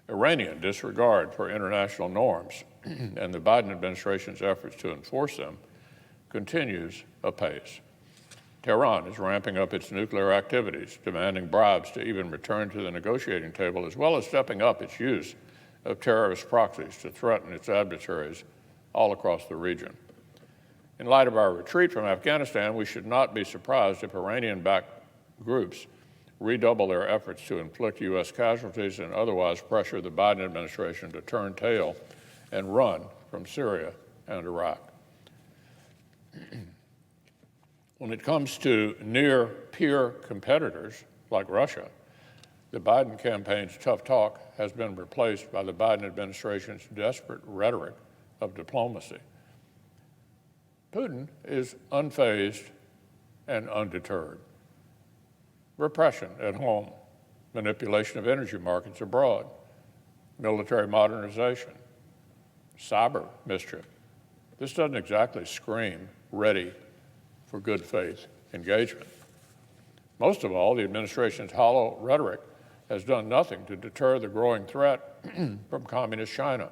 Iranian disregard for international norms and the Biden administration's efforts to enforce them continues apace. Tehran is ramping up its nuclear activities, demanding bribes to even return to the negotiating table, as well as stepping up its use of terrorist proxies to threaten its adversaries all across the region. In light of our retreat from Afghanistan, we should not be surprised if Iranian-backed groups redouble their efforts to inflict U.S. casualties and otherwise pressure the Biden administration to turn tail and run from Syria and Iraq. When it comes to near-peer competitors like Russia, the Biden campaign's tough talk has been replaced by the Biden administration's desperate rhetoric of diplomacy. Putin is unfazed and undeterred. Repression at home, manipulation of energy markets abroad, military modernization, cyber mischief. This doesn't exactly scream ready for good faith engagement. Most of all, the administration's hollow rhetoric has done nothing to deter the growing threat from communist China.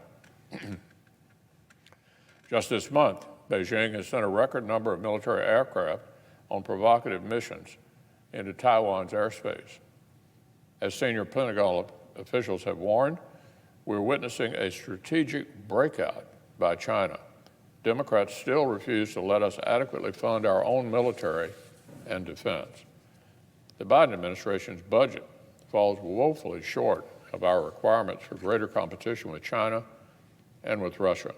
Just this month, Beijing has sent a record number of military aircraft on provocative missions into Taiwan's airspace. As senior Pentagon officials have warned, we're witnessing a strategic breakout by China. Democrats still refuse to let us adequately fund our own military and defense. The Biden administration's budget falls woefully short of our requirements for greater competition with China and with Russia.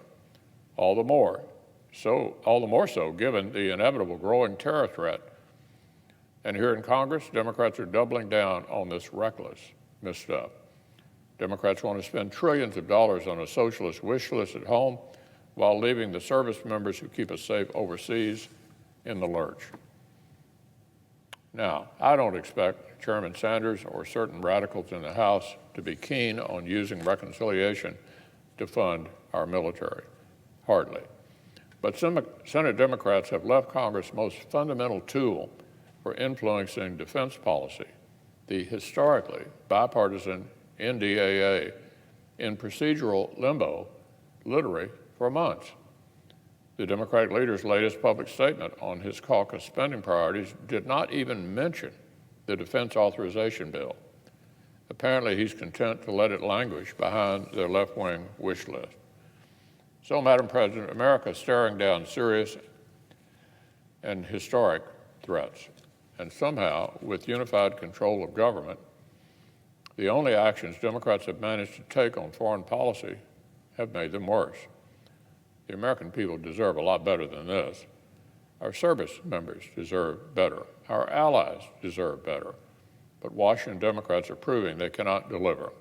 All the more so given the inevitable growing terror threat. And here in Congress, Democrats are doubling down on this reckless misstep. Democrats want to spend trillions of dollars on a socialist wish list at home while leaving the service members who keep us safe overseas in the lurch. Now, I don't expect Chairman Sanders or certain radicals in the House to be keen on using reconciliation to fund our military. Hardly. But Senate Democrats have left Congress' most fundamental tool for influencing defense policy, the historically bipartisan NDAA, in procedural limbo, literally for months. The Democratic leader's latest public statement on his caucus spending priorities did not even mention the defense authorization bill. Apparently, he's content to let it languish behind their left-wing wish list. So, Madam President, America is staring down serious and historic threats. And somehow, with unified control of government, the only actions Democrats have managed to take on foreign policy have made them worse. The American people deserve a lot better than this. Our service members deserve better. Our allies deserve better. But Washington Democrats are proving they cannot deliver.